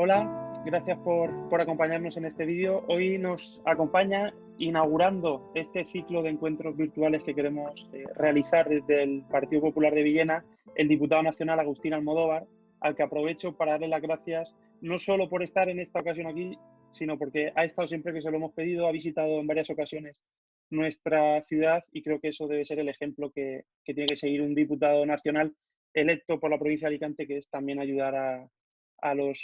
Hola, gracias por acompañarnos en este vídeo. Hoy nos acompaña, inaugurando este ciclo de encuentros virtuales que queremos realizar desde el Partido Popular de Villena, el diputado nacional Agustín Almodóvar, al que aprovecho para darle las gracias no solo por estar en esta ocasión aquí, sino porque ha estado siempre que se lo hemos pedido, ha visitado en varias ocasiones nuestra ciudad y creo que eso debe ser el ejemplo que tiene que seguir un diputado nacional electo por la provincia de Alicante, que es también ayudar a los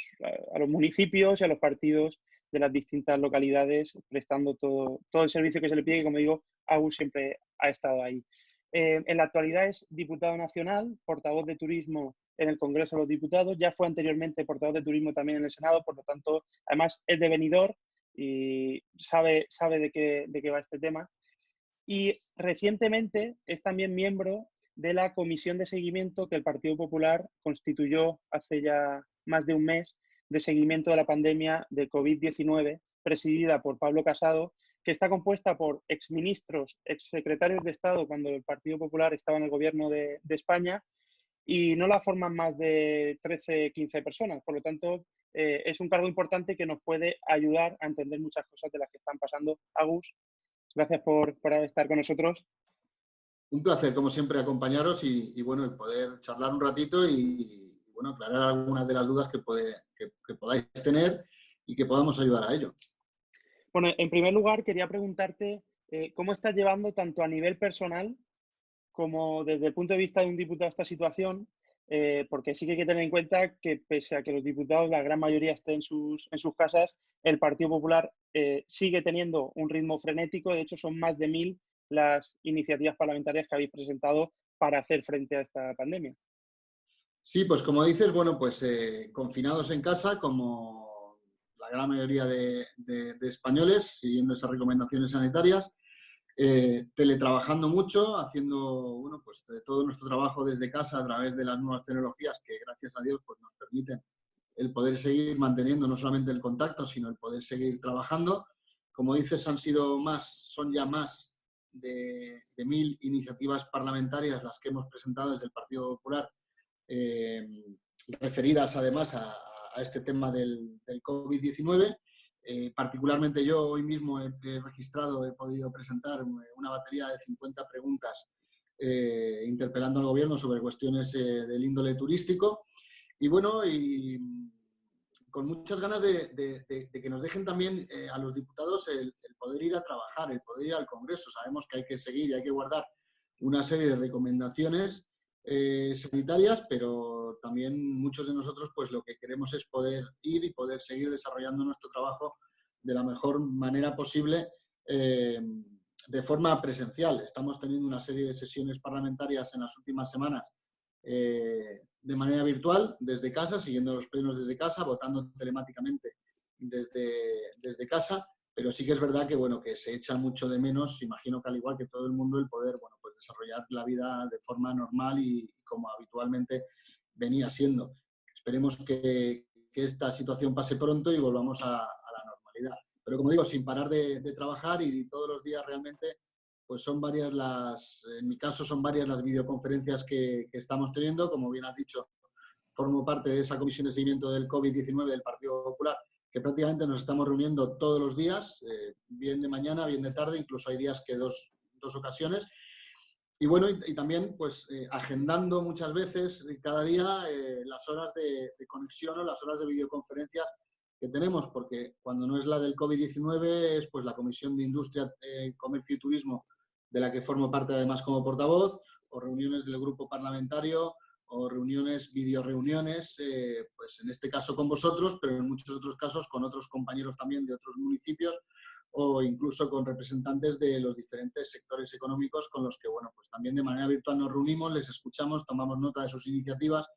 municipios y a los partidos de las distintas localidades, prestando todo el servicio que se le pide, que como digo, Agus siempre ha estado ahí. En la actualidad es diputado nacional, portavoz de turismo en el Congreso de los Diputados, ya fue anteriormente portavoz de turismo también en el Senado, por lo tanto, además es de Benidorm y sabe de qué va este tema. Y recientemente es también miembro de la comisión de seguimiento que el Partido Popular constituyó hace ya más de un mes, de seguimiento de la pandemia de COVID-19, presidida por Pablo Casado, que está compuesta por exministros, exsecretarios de Estado cuando el Partido Popular estaba en el gobierno de España, y no la forman más de 13, 15 personas. Por lo tanto, es un cargo importante que nos puede ayudar a entender muchas cosas de las que están pasando. Agus, gracias por estar con nosotros. Un placer, como siempre, acompañaros y bueno, el poder charlar un ratito y bueno, aclarar algunas de las dudas que podáis tener y que podamos ayudar a ello. Bueno, en primer lugar, quería preguntarte cómo estás llevando tanto a nivel personal como desde el punto de vista de un diputado esta situación, porque sí que hay que tener en cuenta que pese a que los diputados, la gran mayoría estén en sus casas, el Partido Popular sigue teniendo un ritmo frenético. De hecho, son más de 1000 las iniciativas parlamentarias que habéis presentado para hacer frente a esta pandemia. Sí, pues como dices, bueno, pues confinados en casa, como la gran mayoría de españoles, siguiendo esas recomendaciones sanitarias, teletrabajando mucho, haciendo bueno, pues, todo nuestro trabajo desde casa a través de las nuevas tecnologías que, gracias a Dios, pues, nos permiten el poder seguir manteniendo no solamente el contacto, sino el poder seguir trabajando. Como dices, son ya más de 1000 iniciativas parlamentarias las que hemos presentado desde el Partido Popular, referidas además a este tema del COVID-19. Particularmente yo hoy mismo he podido presentar una batería de 50 preguntas interpelando al gobierno sobre cuestiones del índole turístico. Y bueno, y con muchas ganas de que nos dejen también a los diputados el poder ir a trabajar, el poder ir al Congreso. Sabemos que hay que seguir y hay que guardar una serie de recomendaciones sanitarias, pero también muchos de nosotros pues lo que queremos es poder ir y poder seguir desarrollando nuestro trabajo de la mejor manera posible de forma presencial. Estamos teniendo una serie de sesiones parlamentarias en las últimas semanas de manera virtual, desde casa, siguiendo los plenos desde casa, votando telemáticamente desde casa, pero sí que es verdad que, bueno, que se echa mucho de menos, imagino que al igual que todo el mundo, el poder, bueno, pues desarrollar la vida de forma normal y como habitualmente venía siendo. Esperemos que esta situación pase pronto y volvamos a la normalidad. Pero como digo, sin parar de trabajar y todos los días realmente, pues son varias en mi caso son varias las videoconferencias que estamos teniendo. Como bien has dicho, formo parte de esa comisión de seguimiento del COVID-19 del Partido Popular, que prácticamente nos estamos reuniendo todos los días, bien de mañana, bien de tarde, incluso hay días que dos ocasiones. Y bueno, y también pues agendando muchas veces, cada día, las horas de conexión o las horas de videoconferencias que tenemos, porque cuando no es la del COVID-19 es pues la Comisión de Industria, Comercio y Turismo, de la que formo parte además como portavoz, o reuniones del grupo parlamentario, o videoreuniones, pues en este caso con vosotros, pero en muchos otros casos con otros compañeros también de otros municipios, o incluso con representantes de los diferentes sectores económicos con los que, bueno, pues también de manera virtual nos reunimos, les escuchamos, tomamos nota de sus iniciativas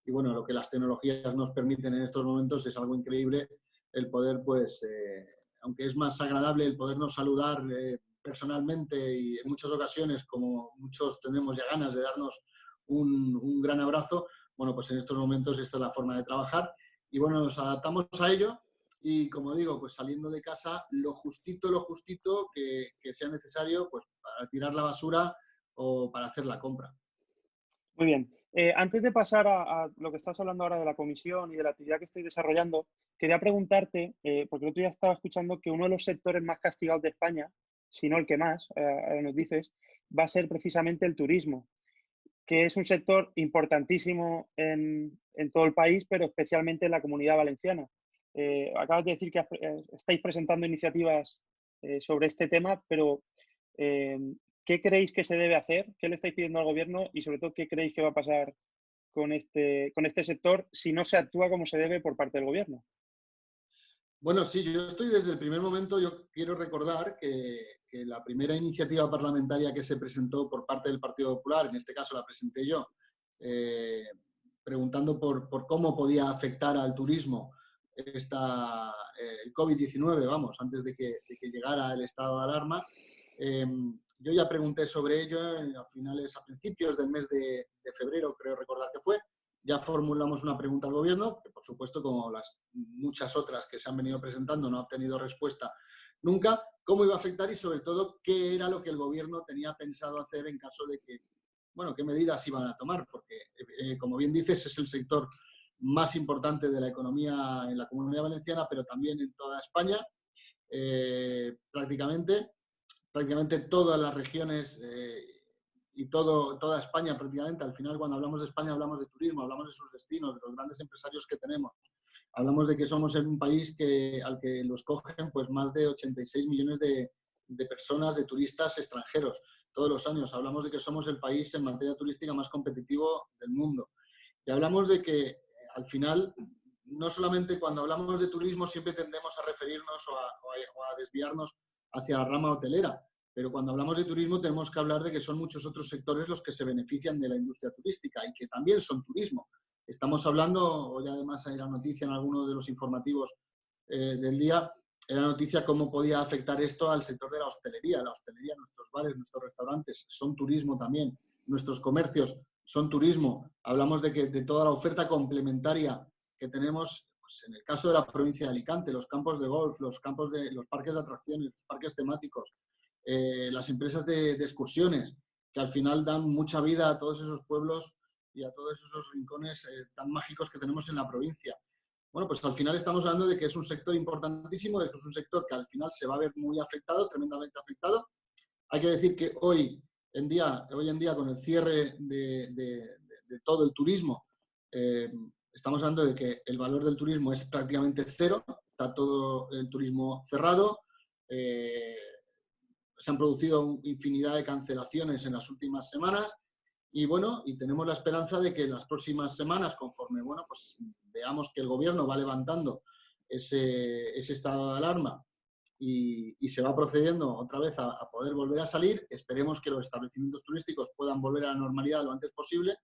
y, bueno, lo que las tecnologías nos permiten en estos momentos es algo increíble, el poder, pues, aunque es más agradable el podernos saludar personalmente y en muchas ocasiones, como muchos tenemos ya ganas de darnos un gran abrazo, bueno, pues en estos momentos esta es la forma de trabajar y, bueno, nos adaptamos a ello. Y como digo, pues saliendo de casa lo justito que sea necesario pues para tirar la basura o para hacer la compra. Muy bien. Antes de pasar a lo que estás hablando ahora de la comisión y de la actividad que estoy desarrollando, quería preguntarte, porque el otro día estaba escuchando que uno de los sectores más castigados de España, si no el que más, ahora nos dices, va a ser precisamente el turismo, que es un sector importantísimo en todo el país, pero especialmente en la Comunidad Valenciana. Acabas de decir que estáis presentando iniciativas sobre este tema, pero eh, ¿qué creéis que se debe hacer? ¿Qué le estáis pidiendo al Gobierno? Y sobre todo, ¿qué creéis que va a pasar con este sector si no se actúa como se debe por parte del Gobierno? Bueno, sí, yo estoy desde el primer momento. Yo quiero recordar que la primera iniciativa parlamentaria que se presentó por parte del Partido Popular, en este caso la presenté yo, eh, preguntando por cómo podía afectar al turismo el COVID-19, vamos, antes de que llegara el estado de alarma. Eh, yo ya pregunté sobre ello a principios del mes de febrero, creo recordar que fue. Ya formulamos una pregunta al Gobierno, que por supuesto, como las muchas otras que se han venido presentando, no ha obtenido respuesta nunca, cómo iba a afectar y sobre todo qué era lo que el Gobierno tenía pensado hacer en caso de que, bueno, qué medidas iban a tomar, porque como bien dices, es el sector más importante de la economía en la Comunidad Valenciana, pero también en toda España. Prácticamente todas las regiones y toda España prácticamente. Al final, cuando hablamos de España, hablamos de turismo, hablamos de sus destinos, de los grandes empresarios que tenemos. Hablamos de que somos un país al que los cogen pues, más de 86 millones de personas, de turistas extranjeros todos los años. Hablamos de que somos el país en materia turística más competitivo del mundo. Y hablamos de que al final, no solamente cuando hablamos de turismo siempre tendemos a referirnos o a desviarnos hacia la rama hotelera, pero cuando hablamos de turismo tenemos que hablar de que son muchos otros sectores los que se benefician de la industria turística y que también son turismo. Estamos hablando, hoy además hay la noticia en algunos de los informativos del día, era noticia cómo podía afectar esto al sector de la hostelería. La hostelería, nuestros bares, nuestros restaurantes son turismo también, nuestros comercios son turismo. Hablamos de toda la oferta complementaria que tenemos, pues, en el caso de la provincia de Alicante, los campos de golf, los parques de atracciones, los parques temáticos, las empresas de excursiones, que al final dan mucha vida a todos esos pueblos y a todos esos rincones tan mágicos que tenemos en la provincia. Bueno, pues al final estamos hablando de que es un sector importantísimo, de que es un sector que al final se va a ver muy afectado, tremendamente afectado. Hay que decir que hoy en día con el cierre de todo el turismo, estamos hablando de que el valor del turismo es prácticamente cero, está todo el turismo cerrado, se han producido infinidad de cancelaciones en las últimas semanas y bueno, y tenemos la esperanza de que en las próximas semanas, conforme, bueno, pues veamos que el Gobierno va levantando ese estado de alarma y se va procediendo otra vez a poder volver a salir, esperemos que los establecimientos turísticos puedan volver a la normalidad lo antes posible,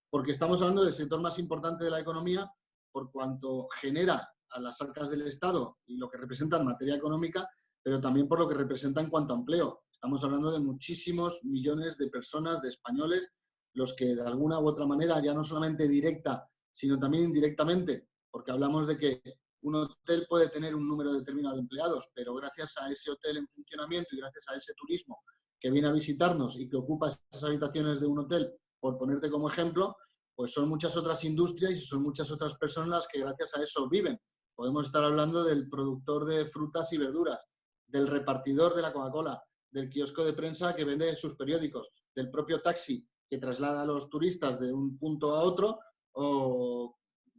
porque estamos hablando del sector más importante de la economía por cuanto genera a las arcas del Estado y lo que representa en materia económica, pero también por lo que representa en cuanto a empleo. Estamos hablando de muchísimos millones de personas, de españoles, los que de alguna u otra manera, ya no solamente directa, sino también indirectamente, porque hablamos de que un hotel puede tener un número determinado de empleados, pero gracias a ese hotel en funcionamiento y gracias a ese turismo que viene a visitarnos y que ocupa esas habitaciones de un hotel, por ponerte como ejemplo, pues son muchas otras industrias y son muchas otras personas las que gracias a eso viven. Podemos estar hablando del productor de frutas y verduras, del repartidor de la Coca-Cola, del kiosco de prensa que vende sus periódicos, del propio taxi que traslada a los turistas de un punto a otro o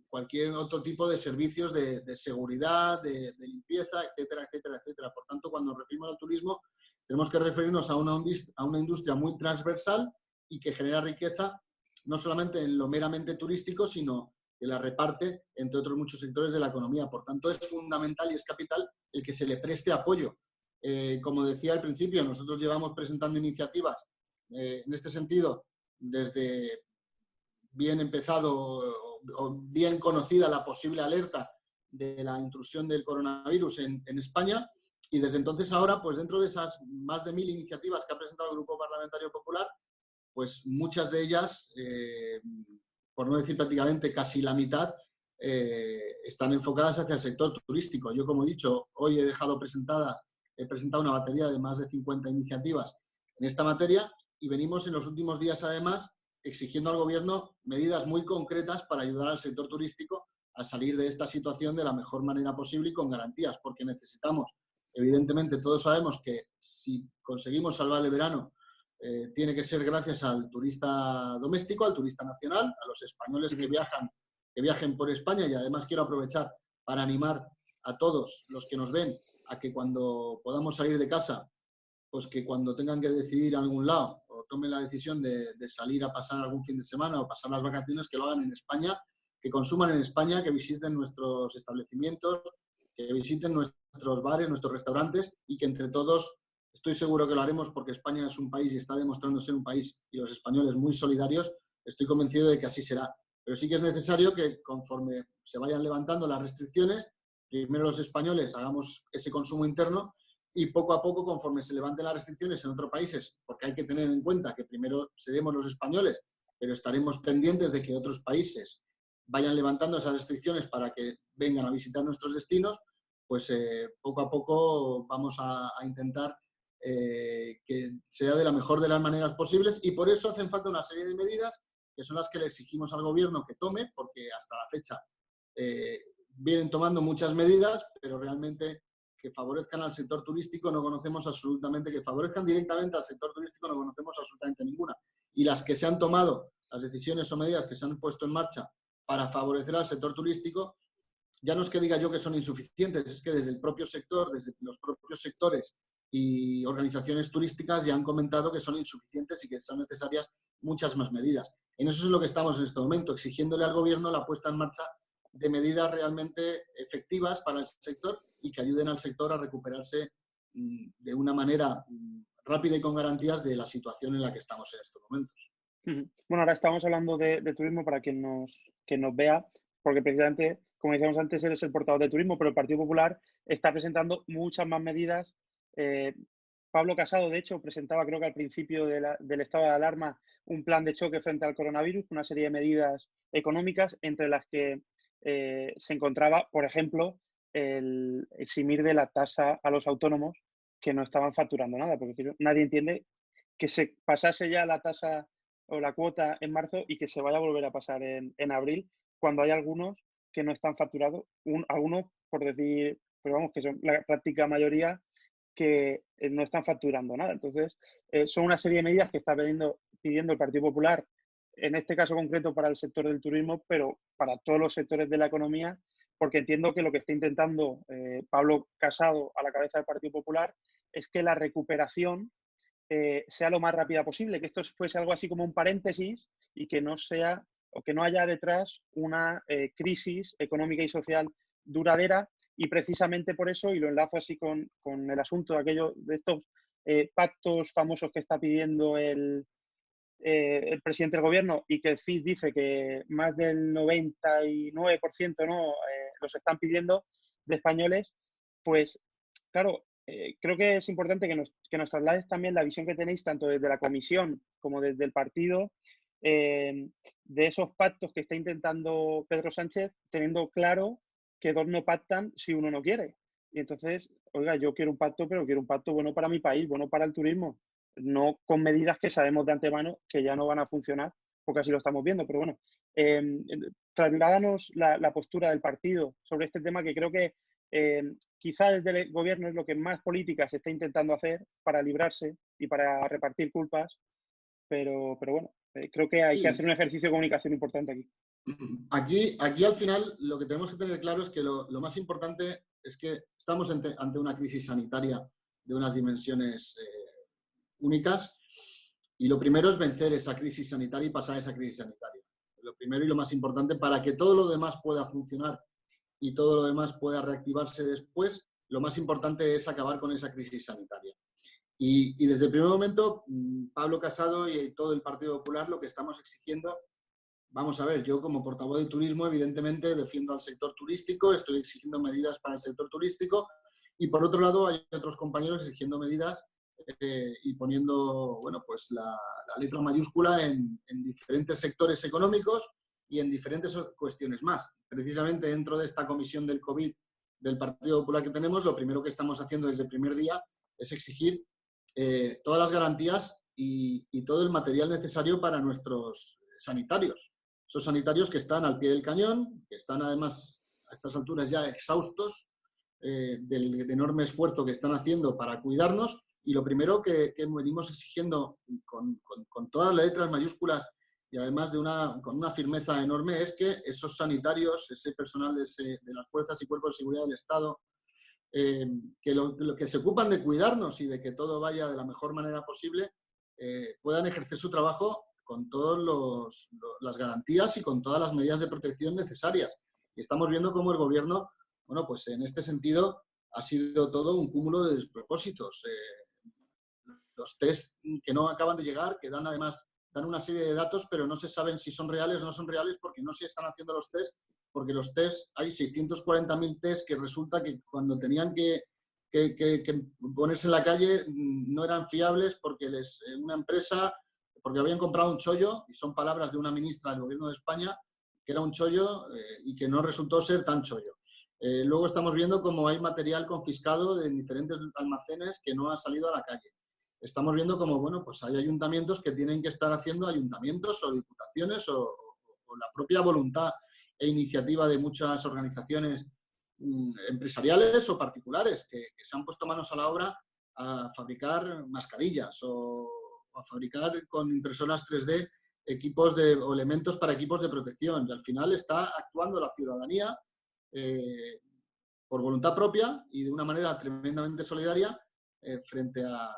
cualquier otro tipo de servicios de seguridad, de limpieza, etcétera, etcétera, etcétera. Por tanto, cuando nos referimos al turismo, tenemos que referirnos a una industria muy transversal y que genera riqueza no solamente en lo meramente turístico, sino que la reparte entre otros muchos sectores de la economía. Por tanto, es fundamental y es capital el que se le preste apoyo. Como decía al principio, nosotros llevamos presentando iniciativas en este sentido desde bien empezado o bien conocida la posible alerta de la intrusión del coronavirus en España, y desde entonces ahora, pues dentro de esas más de 1000 iniciativas que ha presentado el Grupo Parlamentario Popular, pues muchas de ellas, por no decir prácticamente casi la mitad, están enfocadas hacia el sector turístico. Yo, como he dicho, hoy he presentado una batería de más de 50 iniciativas en esta materia y venimos en los últimos días, además, exigiendo al gobierno medidas muy concretas para ayudar al sector turístico a salir de esta situación de la mejor manera posible y con garantías, porque necesitamos, evidentemente todos sabemos que si conseguimos salvar el verano, tiene que ser gracias al turista doméstico, al turista nacional, a los españoles que viajen por España. Y además quiero aprovechar para animar a todos los que nos ven a que cuando podamos salir de casa, pues que cuando tengan que decidir a algún lado o tomen la decisión de salir a pasar algún fin de semana o pasar las vacaciones, que lo hagan en España, que consuman en España, que visiten nuestros establecimientos, que visiten nuestros bares, nuestros restaurantes, y que entre todos, estoy seguro que lo haremos porque España es un país y está demostrando ser un país, y los españoles muy solidarios, estoy convencido de que así será. Pero sí que es necesario que conforme se vayan levantando las restricciones, primero los españoles hagamos ese consumo interno y poco a poco, conforme se levanten las restricciones en otros países, porque hay que tener en cuenta que primero seremos los españoles, pero estaremos pendientes de que otros países vayan levantando esas restricciones para que vengan a visitar nuestros destinos, pues poco a poco vamos a intentar que sea de la mejor de las maneras posibles, y por eso hacen falta una serie de medidas que son las que le exigimos al gobierno que tome, porque hasta la fecha vienen tomando muchas medidas, pero realmente que favorezcan al sector turístico no conocemos absolutamente, que favorezcan directamente al sector turístico no conocemos absolutamente ninguna. Y las que se han tomado, las decisiones o medidas que se han puesto en marcha para favorecer al sector turístico, ya no es que diga yo que son insuficientes, es que desde el propio sector, desde los propios sectores y organizaciones turísticas ya han comentado que son insuficientes y que son necesarias muchas más medidas. En eso es lo que estamos en este momento, exigiéndole al gobierno la puesta en marcha de medidas realmente efectivas para el sector y que ayuden al sector a recuperarse de una manera rápida y con garantías de la situación en la que estamos en estos momentos. Bueno, ahora estamos hablando de turismo para quien nos vea, porque precisamente, como decíamos antes, eres el portavoz de turismo, pero el Partido Popular está presentando muchas más medidas. Pablo Casado, de hecho, presentaba, creo que al principio del estado de alarma, un plan de choque frente al coronavirus, una serie de medidas económicas, entre las que se encontraba, por ejemplo, el eximir de la tasa a los autónomos que no estaban facturando nada, porque nadie entiende que se pasase ya la tasa o la cuota en marzo y que se vaya a volver a pasar en abril, cuando hay algunos que no están facturados, algunos, por decir, pero vamos, que son la práctica mayoría, que no están facturando nada. Entonces, son una serie de medidas que está pidiendo el Partido Popular, en este caso concreto para el sector del turismo, pero para todos los sectores de la economía, porque entiendo que lo que está intentando Pablo Casado a la cabeza del Partido Popular es que la recuperación sea lo más rápida posible, que esto fuese algo así como un paréntesis y que no sea o que no haya detrás una crisis económica y social duradera, y precisamente por eso, y lo enlazo así con el asunto de estos pactos famosos que está pidiendo el presidente del gobierno, y que el CIS dice que más del 99% ¿no? Los están pidiendo, de españoles, pues claro, creo que es importante que nos traslades también la visión que tenéis tanto desde la comisión como desde el partido, de esos pactos que está intentando Pedro Sánchez, teniendo claro que dos no pactan si uno no quiere. Y entonces, oiga, yo quiero un pacto, pero quiero un pacto bueno para mi país, bueno para el turismo, no con medidas que sabemos de antemano que ya no van a funcionar, porque así lo estamos viendo. Pero bueno, trasládanos la postura del partido sobre este tema, que creo que quizá desde el gobierno es lo que más política se está intentando hacer para librarse y para repartir culpas, pero bueno, creo que hay que hacer un ejercicio de comunicación importante aquí. Aquí al final lo que tenemos que tener claro es que lo más importante es que estamos ante una crisis sanitaria de unas dimensiones únicas, y lo primero es vencer esa crisis sanitaria y pasar esa crisis sanitaria. Lo primero y lo más importante para que todo lo demás pueda funcionar y todo lo demás pueda reactivarse después, lo más importante es acabar con esa crisis sanitaria. Y desde el primer momento, Pablo Casado y todo el Partido Popular lo que estamos exigiendo, vamos a ver, yo como portavoz de turismo evidentemente defiendo al sector turístico, estoy exigiendo medidas para el sector turístico, y por otro lado hay otros compañeros exigiendo medidas y poniendo, bueno, pues la letra mayúscula en diferentes sectores económicos y en diferentes cuestiones más. Precisamente dentro de esta comisión del COVID del Partido Popular que tenemos, lo primero que estamos haciendo desde el primer día es exigir todas las garantías y todo el material necesario para nuestros sanitarios. Esos sanitarios que están al pie del cañón, que están además a estas alturas ya exhaustos del enorme esfuerzo que están haciendo para cuidarnos, y lo primero que venimos exigiendo con todas las letras mayúsculas y además con una firmeza enorme es que esos sanitarios, ese personal de las fuerzas y cuerpos de seguridad del Estado, que se ocupan de cuidarnos y de que todo vaya de la mejor manera posible, puedan ejercer su trabajo con todas las garantías y con todas las medidas de protección necesarias. Y estamos viendo cómo el gobierno, bueno, pues en este sentido ha sido todo un cúmulo de despropósitos. Los test que no acaban de llegar, que dan una serie de datos, pero no se saben si son reales o no son reales porque no se están haciendo los test, porque los test, hay 640.000 test que resulta que cuando tenían que ponerse en la calle no eran fiables porque una empresa, porque habían comprado un chollo, y son palabras de una ministra del Gobierno de España, que era un chollo y que no resultó ser tan chollo. Luego estamos viendo cómo hay material confiscado de diferentes almacenes que no ha salido a la calle. Estamos viendo cómo, bueno, pues hay ayuntamientos que tienen que estar haciendo, ayuntamientos o diputaciones o la propia voluntad e iniciativa de muchas organizaciones empresariales o particulares que se han puesto manos a la obra a fabricar mascarillas o a fabricar con impresoras 3D o elementos para equipos de protección. Y al final está actuando la ciudadanía por voluntad propia y de una manera tremendamente solidaria frente a,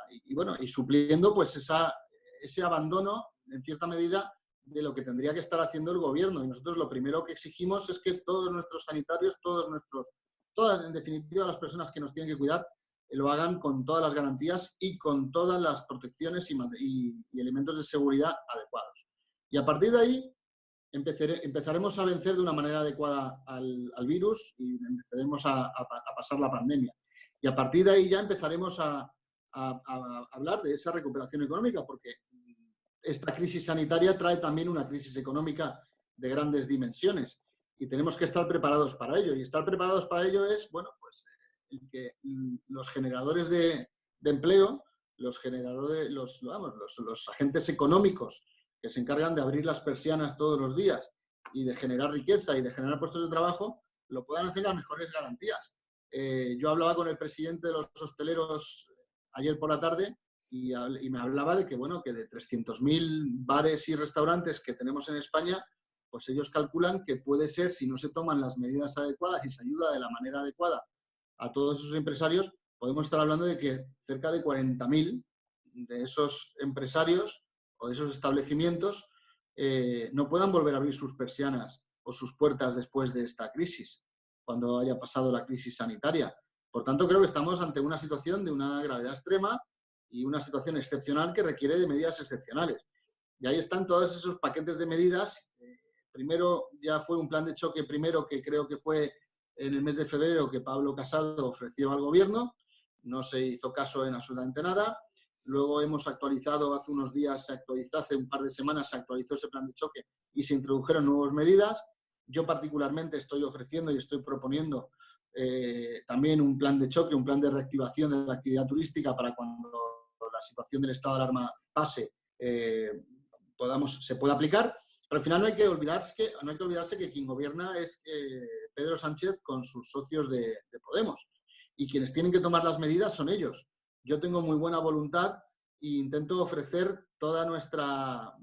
y supliendo pues ese abandono, en cierta medida, de lo que tendría que estar haciendo el gobierno. Y nosotros lo primero que exigimos es que todos nuestros sanitarios, todas, en definitiva, las personas que nos tienen que cuidar, lo hagan con todas las garantías y con todas las protecciones y elementos de seguridad adecuados. Y a partir de ahí empezaremos a vencer de una manera adecuada al virus y empezaremos a pasar la pandemia. Y a partir de ahí ya empezaremos a hablar de esa recuperación económica, porque esta crisis sanitaria trae también una crisis económica de grandes dimensiones y tenemos que estar preparados para ello. Y estar preparados para ello es, bueno, pues que los generadores de empleo, los agentes económicos que se encargan de abrir las persianas todos los días y de generar riqueza y de generar puestos de trabajo, lo puedan hacer las mejores garantías. Yo hablaba con el presidente de los hosteleros ayer por la tarde y me hablaba de que, bueno, que de 300.000 bares y restaurantes que tenemos en España, pues ellos calculan que puede ser, si no se toman las medidas adecuadas y se ayuda de la manera adecuada a todos esos empresarios, podemos estar hablando de que cerca de 40.000 de esos empresarios o de esos establecimientos no puedan volver a abrir sus persianas o sus puertas después de esta crisis, cuando haya pasado la crisis sanitaria. Por tanto, creo que estamos ante una situación de una gravedad extrema y una situación excepcional que requiere de medidas excepcionales. Y ahí están todos esos paquetes de medidas. Primero ya fue un plan de choque, primero que creo que fue en el mes de febrero que Pablo Casado ofreció al gobierno. No se hizo caso en absolutamente nada. Luego hemos actualizado hace unos días, hace un par de semanas se actualizó ese plan de choque y se introdujeron nuevas medidas. Yo particularmente estoy ofreciendo y estoy proponiendo también un plan de choque, un plan de reactivación de la actividad turística para cuando la situación del estado de alarma pase, se pueda aplicar. Pero al final no hay que olvidarse que quien gobierna es Pedro Sánchez con sus socios de Podemos. Y quienes tienen que tomar las medidas son ellos. Yo tengo muy buena voluntad e intento ofrecer toda nuestra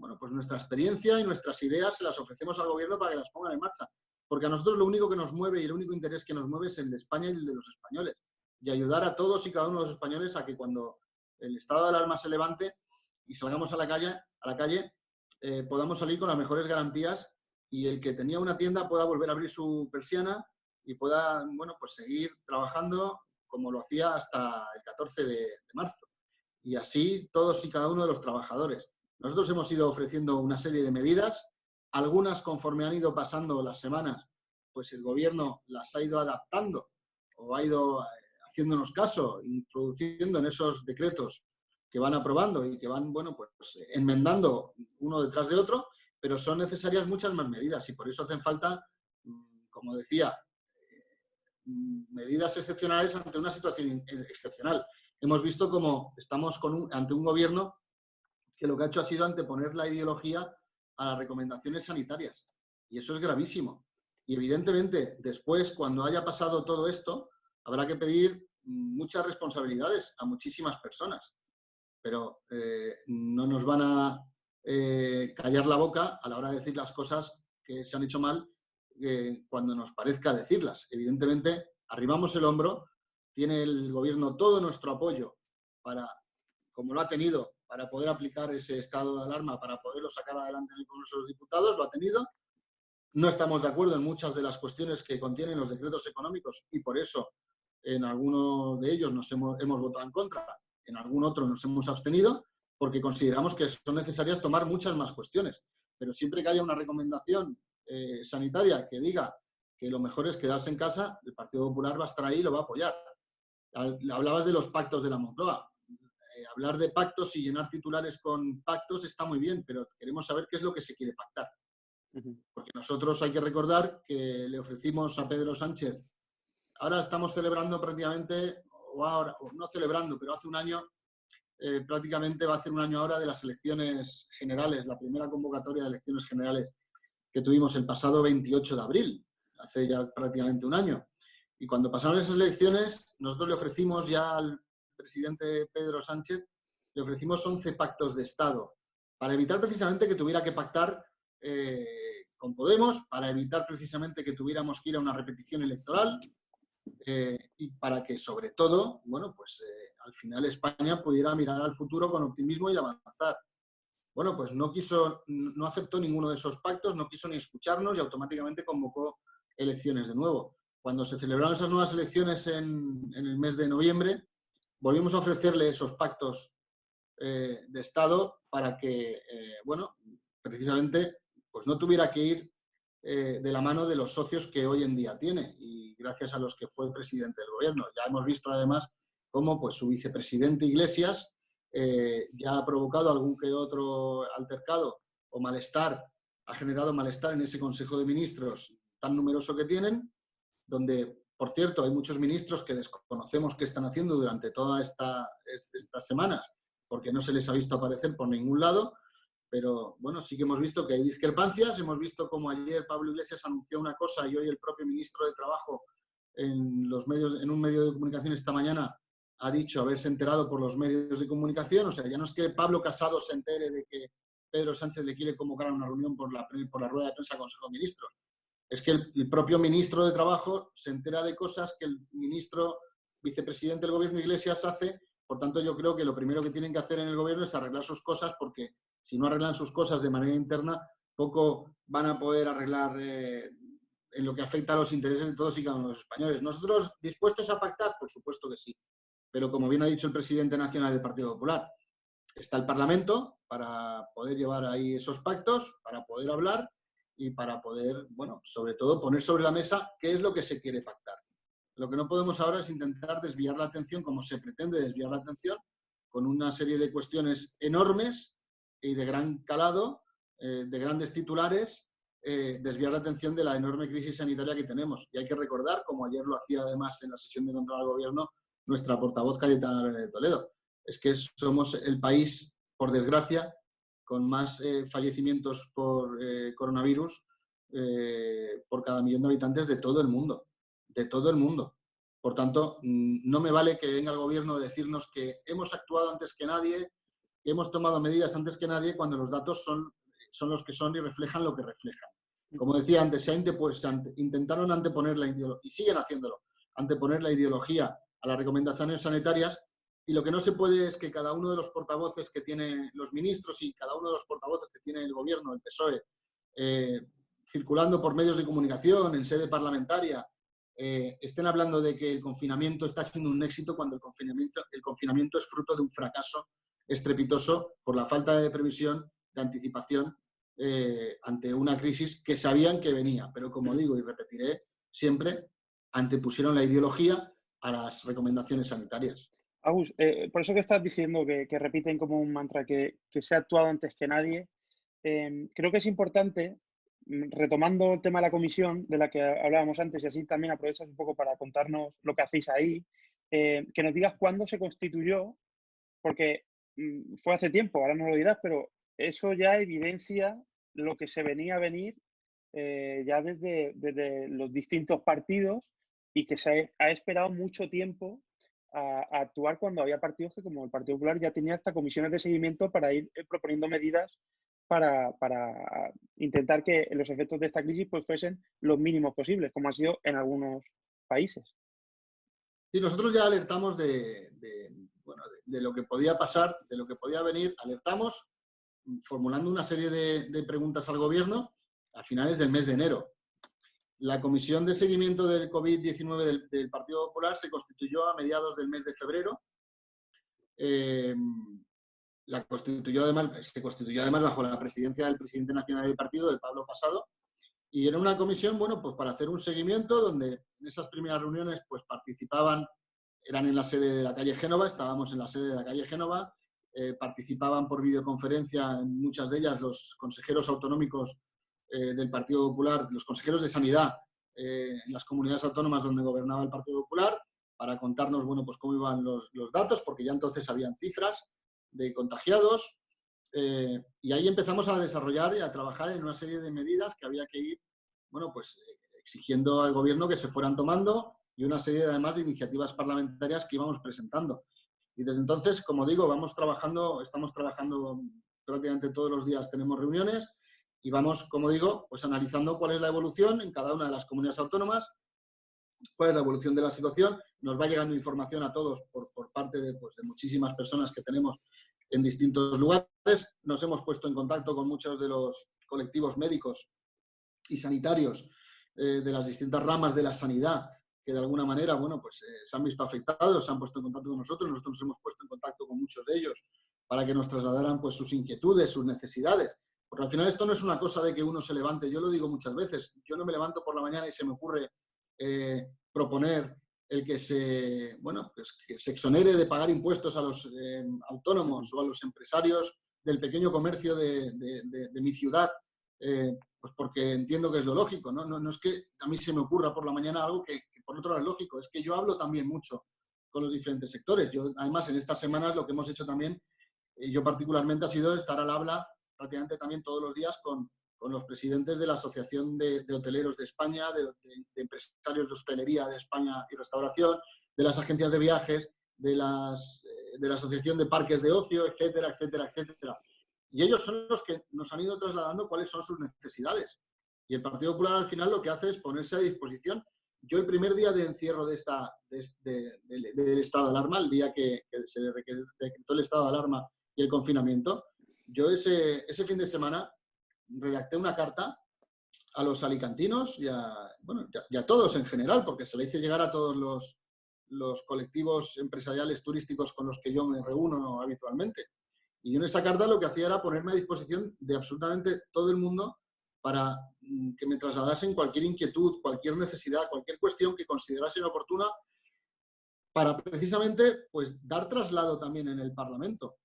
experiencia y nuestras ideas, se las ofrecemos al gobierno para que las pongan en marcha. Porque a nosotros lo único que nos mueve y el único interés que nos mueve es el de España y el de los españoles. Y ayudar a todos y cada uno de los españoles a que cuando el estado de alarma se levante y salgamos a la calle, podamos salir con las mejores garantías y el que tenía una tienda pueda volver a abrir su persiana y pueda, bueno, pues seguir trabajando como lo hacía hasta el 14 de marzo. Y así todos y cada uno de los trabajadores. Nosotros hemos ido ofreciendo una serie de medidas, algunas conforme han ido pasando las semanas, pues el gobierno las ha ido adaptando o ha ido haciéndonos caso, introduciendo en esos decretos que van aprobando y que van, bueno, pues enmendando uno detrás de otro, pero son necesarias muchas más medidas y por eso hacen falta, como decía, medidas excepcionales ante una situación excepcional. Hemos visto cómo estamos ante un gobierno que lo que ha hecho ha sido anteponer la ideología a las recomendaciones sanitarias. Y eso es gravísimo. Y evidentemente, después, cuando haya pasado todo esto, habrá que pedir muchas responsabilidades a muchísimas personas. Pero no nos van a callar la boca a la hora de decir las cosas que se han hecho mal cuando nos parezca decirlas. Evidentemente, arribamos el hombro, tiene el gobierno todo nuestro apoyo para, como lo ha tenido, para poder aplicar ese estado de alarma, para poderlo sacar adelante en el Congreso de los Diputados, lo ha tenido. No estamos de acuerdo en muchas de las cuestiones que contienen los decretos económicos y por eso en alguno de ellos hemos votado en contra, en algún otro nos hemos abstenido, porque consideramos que son necesarias tomar muchas más cuestiones. Pero siempre que haya una recomendación sanitaria que diga que lo mejor es quedarse en casa, el Partido Popular va a estar ahí y lo va a apoyar. Hablabas de los pactos de la Moncloa. Hablar de pactos y llenar titulares con pactos está muy bien, pero queremos saber qué es lo que se quiere pactar. Porque nosotros hay que recordar que le ofrecimos a Pedro Sánchez, ahora estamos celebrando prácticamente, o no celebrando, pero hace un año, prácticamente va a hacer un año ahora de las elecciones generales, la primera convocatoria de elecciones generales que tuvimos el pasado 28 de abril, hace ya prácticamente un año. Y cuando pasaron esas elecciones, nosotros le ofrecimos ya al presidente Pedro Sánchez, le ofrecimos 11 pactos de Estado, para evitar precisamente que tuviera que pactar con Podemos, para evitar precisamente que tuviéramos que ir a una repetición electoral y para que, sobre todo, bueno, pues al final España pudiera mirar al futuro con optimismo y avanzar. Bueno, pues no aceptó ninguno de esos pactos, no quiso ni escucharnos y automáticamente convocó elecciones de nuevo. Cuando se celebraron esas nuevas elecciones en el mes de noviembre, volvimos a ofrecerle esos pactos de Estado para que, bueno, precisamente, pues no tuviera que ir de la mano de los socios que hoy en día tiene y gracias a los que fue presidente del gobierno. Ya hemos visto además cómo pues, su vicepresidente Iglesias ya ha provocado algún que otro altercado o malestar, ha generado malestar en ese Consejo de Ministros tan numeroso que tienen, donde, por cierto, hay muchos ministros que desconocemos qué están haciendo durante todas estas semanas, porque no se les ha visto aparecer por ningún lado, pero bueno, sí que hemos visto que hay discrepancias, hemos visto como ayer Pablo Iglesias anunció una cosa y hoy el propio ministro de Trabajo en un medio de comunicación esta mañana ha dicho haberse enterado por los medios de comunicación. O sea, ya no es que Pablo Casado se entere de que Pedro Sánchez le quiere convocar a una reunión por la rueda de prensa del Consejo de Ministros. Es que el propio ministro de Trabajo se entera de cosas que el ministro vicepresidente del gobierno Iglesias hace. Por tanto, yo creo que lo primero que tienen que hacer en el gobierno es arreglar sus cosas, porque si no arreglan sus cosas de manera interna, poco van a poder arreglar en lo que afecta a los intereses de todos y cada uno de los españoles. ¿Nosotros dispuestos a pactar? Por supuesto que sí. Pero como bien ha dicho el presidente nacional del Partido Popular, está el Parlamento para poder llevar ahí esos pactos, para poder hablar y para poder, bueno, sobre todo poner sobre la mesa qué es lo que se quiere pactar. Lo que no podemos ahora es intentar desviar la atención, como se pretende desviar la atención, con una serie de cuestiones enormes y de gran calado, de grandes titulares, desviar la atención de la enorme crisis sanitaria que tenemos. Y hay que recordar, como ayer lo hacía además en la sesión de control al gobierno, nuestra portavoz Cayetana Álvarez de Toledo, es que somos el país, por desgracia, con más fallecimientos por coronavirus por cada millón de habitantes de todo el mundo. De todo el mundo. Por tanto, no me vale que venga el gobierno a decirnos que hemos actuado antes que nadie, que hemos tomado medidas antes que nadie, cuando los datos son los que son y reflejan lo que reflejan. Como decía antes, intentaron anteponer la ideología, y siguen haciéndolo, anteponer la ideología a las recomendaciones sanitarias, y lo que no se puede es que cada uno de los portavoces que tienen los ministros y cada uno de los portavoces que tiene el gobierno, el PSOE, circulando por medios de comunicación, en sede parlamentaria, estén hablando de que el confinamiento está siendo un éxito cuando el confinamiento es fruto de un fracaso estrepitoso por la falta de previsión, de anticipación ante una crisis que sabían que venía. Pero como digo y repetiré siempre, antepusieron la ideología a las recomendaciones sanitarias. Agus, por eso que estás diciendo que repiten como un mantra que se ha actuado antes que nadie, creo que es importante, retomando el tema de la comisión de la que hablábamos antes, y así también aprovechas un poco para contarnos lo que hacéis ahí, que nos digas cuándo se constituyó, porque fue hace tiempo, ahora no lo dirás, pero eso ya evidencia lo que se venía a venir ya desde los distintos partidos y que ha esperado mucho tiempo a actuar cuando había partidos que, como el Partido Popular, ya tenía hasta comisiones de seguimiento para ir proponiendo medidas para intentar que los efectos de esta crisis pues fuesen los mínimos posibles, como ha sido en algunos países. Y nosotros ya alertamos de lo que podía pasar, de lo que podía venir, alertamos formulando una serie de preguntas al gobierno a finales del mes de enero. La comisión de seguimiento del COVID-19 del Partido Popular se constituyó a mediados del mes de febrero. Se constituyó además bajo la presidencia del presidente nacional del partido, del Pablo Casado, y era una comisión, bueno, pues para hacer un seguimiento donde en esas primeras reuniones pues participaban, eran en la sede de la calle Génova, estábamos en la sede de la calle Génova, participaban por videoconferencia en muchas de ellas los consejeros autonómicos del Partido Popular, los consejeros de Sanidad en las comunidades autónomas donde gobernaba el Partido Popular, para contarnos, bueno, pues cómo iban los datos, porque ya entonces habían cifras de contagiados, y ahí empezamos a desarrollar y a trabajar en una serie de medidas que había que ir, bueno, pues exigiendo al gobierno que se fueran tomando, y una serie además de iniciativas parlamentarias que íbamos presentando. Y desde entonces, como digo, estamos trabajando prácticamente todos los días, tenemos reuniones y vamos, como digo, pues analizando cuál es la evolución en cada una de las comunidades autónomas, cuál es la evolución de la situación. Nos va llegando información a todos por parte de muchísimas personas que tenemos en distintos lugares. Nos hemos puesto en contacto con muchos de los colectivos médicos y sanitarios de las distintas ramas de la sanidad, que de alguna manera, bueno, pues se han visto afectados, se han puesto en contacto con nosotros nos hemos puesto en contacto con muchos de ellos para que nos trasladaran pues sus inquietudes, sus necesidades. Porque al final esto no es una cosa de que uno se levante, yo lo digo muchas veces, yo no me levanto por la mañana y se me ocurre proponer el que que se exonere de pagar impuestos a los autónomos o a los empresarios del pequeño comercio de mi ciudad, pues porque entiendo que es lo lógico, ¿no? No es que a mí se me ocurra por la mañana algo que por otro lado es lógico, es que yo hablo también mucho con los diferentes sectores. Yo, además, en estas semanas lo que hemos hecho también, yo particularmente, ha sido estar al habla prácticamente también todos los días con los presidentes de la Asociación de Hoteleros de España, de empresarios de hostelería de España y restauración, de las agencias de viajes, de la Asociación de Parques de Ocio, etcétera, etcétera, etcétera. Y ellos son los que nos han ido trasladando cuáles son sus necesidades. Y el Partido Popular al final lo que hace es ponerse a disposición. Yo el primer día de encierro del estado de alarma, el día que se decretó el estado de alarma y el confinamiento, yo ese fin de semana redacté una carta a los alicantinos y a todos en general, porque se le hice llegar a todos los colectivos empresariales turísticos con los que yo me reúno habitualmente. Y yo en esa carta lo que hacía era ponerme a disposición de absolutamente todo el mundo para que me trasladasen cualquier inquietud, cualquier necesidad, cualquier cuestión que considerasen oportuna, para precisamente pues dar traslado también en el Parlamento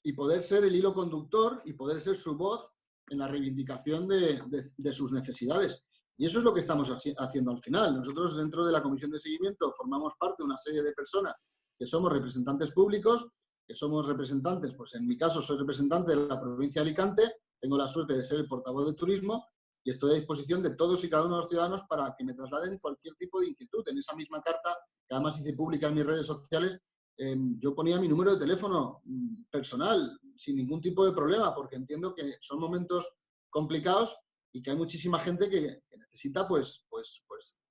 y poder ser el hilo conductor y poder ser su voz en la reivindicación de sus necesidades. Y eso es lo que estamos haciendo al final. Nosotros, dentro de la Comisión de Seguimiento, formamos parte de una serie de personas que somos representantes públicos, que somos representantes, pues en mi caso soy representante de la provincia de Alicante, tengo la suerte de ser el portavoz de turismo y estoy a disposición de todos y cada uno de los ciudadanos para que me trasladen cualquier tipo de inquietud. En esa misma carta, que además hice pública en mis redes sociales, yo ponía mi número de teléfono personal sin ningún tipo de problema, porque entiendo que son momentos complicados y que hay muchísima gente que necesita pues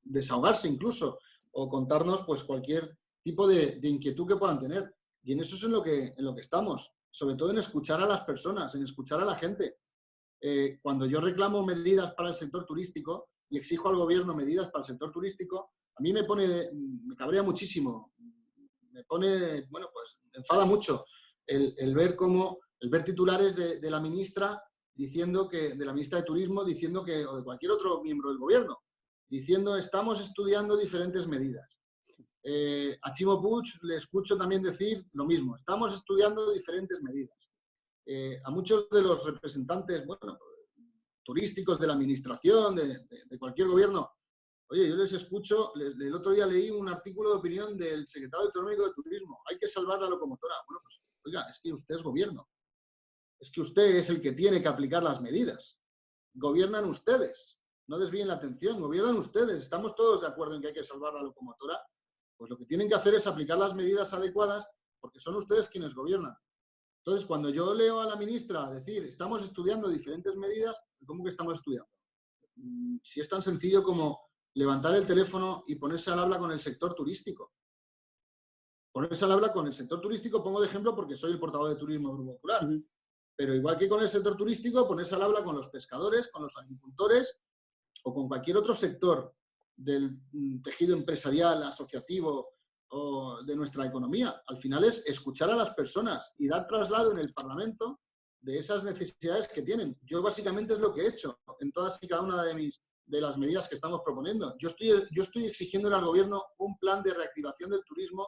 desahogarse incluso o contarnos pues cualquier tipo de inquietud que puedan tener. Y en eso es en lo que estamos, sobre todo en escuchar a las personas, en escuchar a la gente. Cuando yo reclamo medidas para el sector turístico y exijo al gobierno medidas para el sector turístico, a mí me cabrea muchísimo, me enfada mucho el ver titulares de la ministra de la ministra de Turismo diciendo que, o de cualquier otro miembro del gobierno, diciendo estamos estudiando diferentes medidas. A Chimo Puig le escucho también decir lo mismo, estamos estudiando diferentes medidas. A muchos de los representantes turísticos de la administración, de cualquier gobierno, oye, yo les escucho, el otro día leí un artículo de opinión del secretario autonómico de Turismo, hay que salvar la locomotora. Bueno, pues Oiga, es que usted es gobierno. Es que usted es el que tiene que aplicar las medidas. Gobiernan ustedes. No desvíen la atención, gobiernan ustedes. Estamos todos de acuerdo en que hay que salvar la locomotora. Pues lo que tienen que hacer es aplicar las medidas adecuadas porque son ustedes quienes gobiernan. Entonces, cuando yo leo a la ministra decir, estamos estudiando diferentes medidas, ¿cómo que estamos estudiando? Si es tan sencillo como levantar el teléfono y ponerse al habla con el sector turístico. Ponerse al habla con el sector turístico, pongo de ejemplo porque soy el portavoz de Turismo Grupo Popular. Pero igual que con el sector turístico, ponerse al habla con los pescadores, con los agricultores o con cualquier otro sector del tejido empresarial, asociativo o de nuestra economía. Al final es escuchar a las personas y dar traslado en el Parlamento de esas necesidades que tienen. Yo básicamente es lo que he hecho en todas y cada una de las medidas que estamos proponiendo. Yo estoy exigiendo al gobierno un plan de reactivación del turismo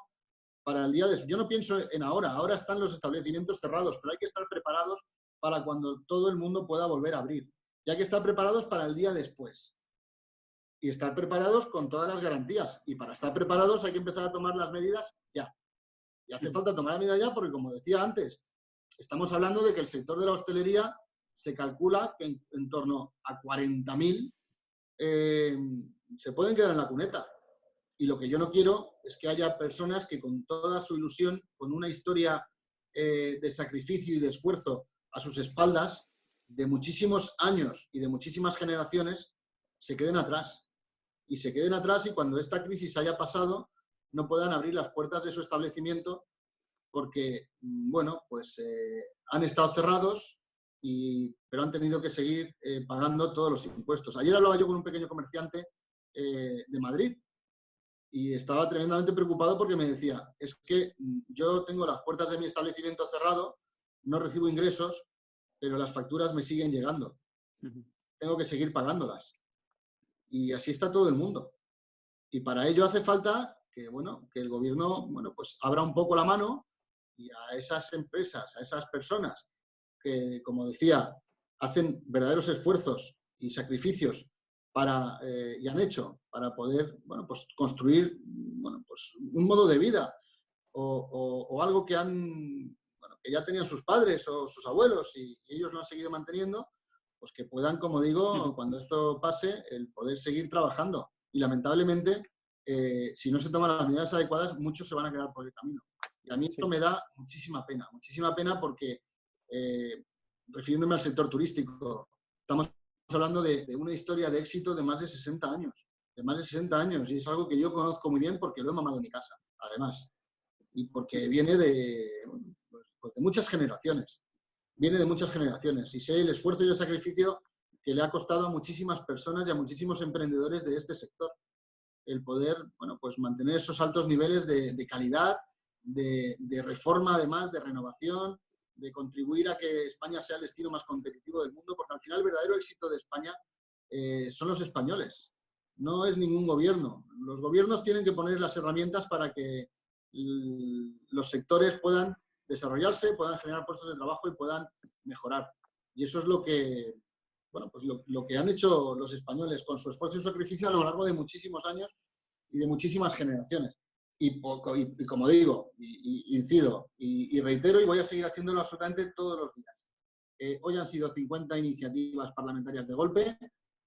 para el día de... Yo no pienso en ahora están los establecimientos cerrados, pero hay que estar preparados para cuando todo el mundo pueda volver a abrir. Y hay que estar preparados para el día después. Y estar preparados con todas las garantías. Y para estar preparados hay que empezar a tomar las medidas ya. Y hace falta tomar las medidas ya porque, como decía antes, estamos hablando de que el sector de la hostelería se calcula que en torno a 40.000 se pueden quedar en la cuneta. Y lo que yo no quiero es que haya personas que con toda su ilusión, con una historia de sacrificio y de esfuerzo a sus espaldas, de muchísimos años y de muchísimas generaciones, se queden atrás. Y se queden atrás y cuando esta crisis haya pasado, no puedan abrir las puertas de su establecimiento porque, bueno, pues han estado cerrados, pero han tenido que seguir pagando todos los impuestos. Ayer hablaba yo con un pequeño comerciante de Madrid y estaba tremendamente preocupado porque me decía, es que yo tengo las puertas de mi establecimiento cerrado, no recibo ingresos, pero las facturas me siguen llegando. Tengo que seguir pagándolas. Y así está todo el mundo. Y para ello hace falta que, bueno, que el gobierno, bueno, pues abra un poco la mano y a esas empresas, a esas personas que, como decía, hacen verdaderos esfuerzos y sacrificios y han hecho para poder, bueno, pues construir, bueno, pues un modo de vida o algo que que ya tenían sus padres o sus abuelos y ellos lo han seguido manteniendo, pues que puedan, como digo, cuando esto pase, el poder seguir trabajando. Y lamentablemente, si no se toman las medidas adecuadas, muchos se van a quedar por el camino. Y a mí esto me da muchísima pena porque, refiriéndome al sector turístico, estamos hablando de una historia de éxito de más de 60 años. De más de 60 años. Y es algo que yo conozco muy bien porque lo he mamado en mi casa, además. Y porque viene de muchas generaciones. Viene de muchas generaciones y sé el esfuerzo y el sacrificio que le ha costado a muchísimas personas y a muchísimos emprendedores de este sector el poder, bueno, pues mantener esos altos niveles de calidad, de reforma además, de renovación, de contribuir a que España sea el destino más competitivo del mundo, porque al final el verdadero éxito de España son los españoles, no es ningún gobierno. Los gobiernos tienen que poner las herramientas para que los sectores puedan desarrollarse, puedan generar puestos de trabajo y puedan mejorar. Y eso es lo que, bueno, pues lo que han hecho los españoles con su esfuerzo y su sacrificio a lo largo de muchísimos años y de muchísimas generaciones. Y como digo, incido y reitero y voy a seguir haciéndolo absolutamente todos los días. Hoy han sido 50 iniciativas parlamentarias de golpe,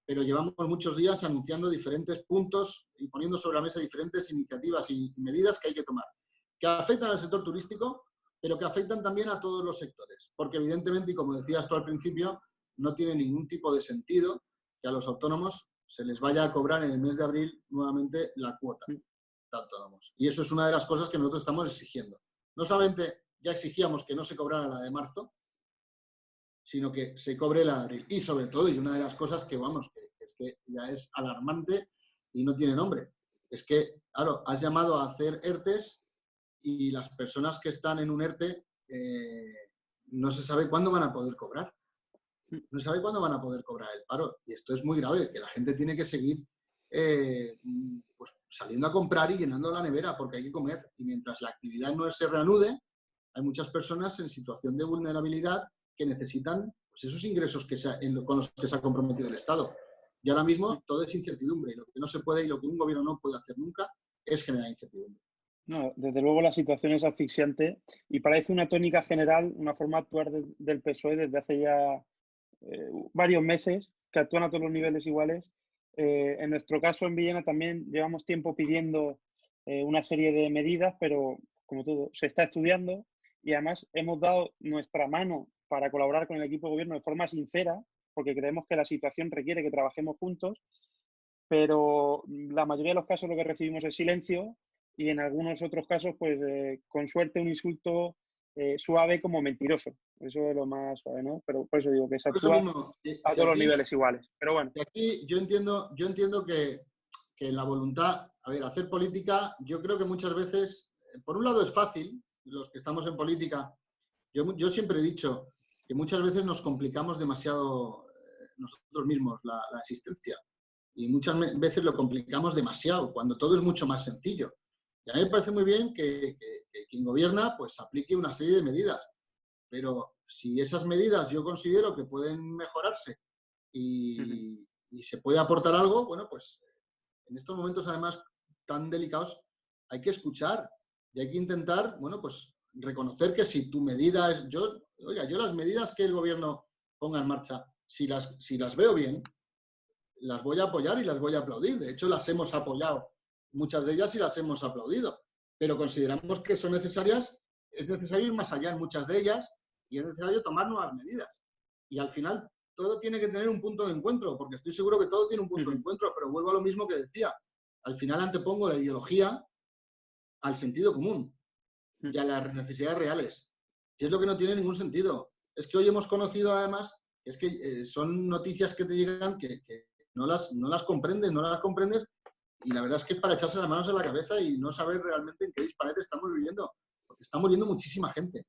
pero llevamos muchos días anunciando diferentes puntos y poniendo sobre la mesa diferentes iniciativas y medidas que hay que tomar, que afectan al sector turístico, pero que afectan también a todos los sectores. Porque evidentemente, y como decías tú al principio, no tiene ningún tipo de sentido que a los autónomos se les vaya a cobrar en el mes de abril nuevamente la cuota de autónomos. Y eso es una de las cosas que nosotros estamos exigiendo. No solamente ya exigíamos que no se cobrara la de marzo, sino que se cobre la de abril. Y sobre todo, y una de las cosas que, vamos, que es que ya es alarmante y no tiene nombre, es que, claro, has llamado a hacer ERTES y las personas que están en un ERTE no se sabe cuándo van a poder cobrar. No se sabe cuándo van a poder cobrar el paro. Y esto es muy grave, que la gente tiene que seguir pues, saliendo a comprar y llenando la nevera porque hay que comer. Y mientras la actividad no se reanude, hay muchas personas en situación de vulnerabilidad que necesitan pues, esos ingresos con los que se ha comprometido el Estado. Y ahora mismo todo es incertidumbre. Y lo que no se puede y lo que un gobierno no puede hacer nunca es generar incertidumbre. No, desde luego la situación es asfixiante y parece una tónica general, una forma de actuar del PSOE desde hace ya varios meses, que actúan a todos los niveles iguales. En nuestro caso, en Villena, también llevamos tiempo pidiendo una serie de medidas, pero como todo, se está estudiando y además hemos dado nuestra mano para colaborar con el equipo de gobierno de forma sincera, porque creemos que la situación requiere que trabajemos juntos, pero la mayoría de los casos lo que recibimos es silencio y en algunos otros casos, pues con suerte, un insulto suave como mentiroso. Eso es lo más suave, ¿no? Pero por eso digo que se Por eso actúa mismo, a todos los niveles iguales. Pero bueno. si aquí yo entiendo que la voluntad, a ver, hacer política, yo creo que muchas veces, por un lado es fácil, los que estamos en política, yo siempre he dicho que muchas veces nos complicamos demasiado nosotros mismos la existencia. Y muchas veces lo complicamos demasiado, cuando todo es mucho más sencillo. Y a mí me parece muy bien que quien gobierna pues aplique una serie de medidas, pero si esas medidas yo considero que pueden mejorarse y se puede aportar algo, bueno, pues en estos momentos además tan delicados hay que escuchar y hay que intentar, bueno, pues reconocer que si tu medida es, yo las medidas que el gobierno ponga en marcha, si las veo bien, las voy a apoyar y las voy a aplaudir. De hecho, las hemos apoyado, muchas de ellas, y las hemos aplaudido. Pero consideramos que son necesarias, es necesario ir más allá en muchas de ellas y es necesario tomar nuevas medidas. Y al final, todo tiene que tener un punto de encuentro, porque estoy seguro que todo tiene un punto de encuentro, pero vuelvo a lo mismo que decía. Al final antepongo la ideología al sentido común y a las necesidades reales. Y es lo que no tiene ningún sentido. Es que hoy hemos conocido, además, es que son noticias que te llegan que no las comprendes, y la verdad es que es para echarse las manos en la cabeza y no saber realmente en qué disparate estamos viviendo, porque está muriendo muchísima gente.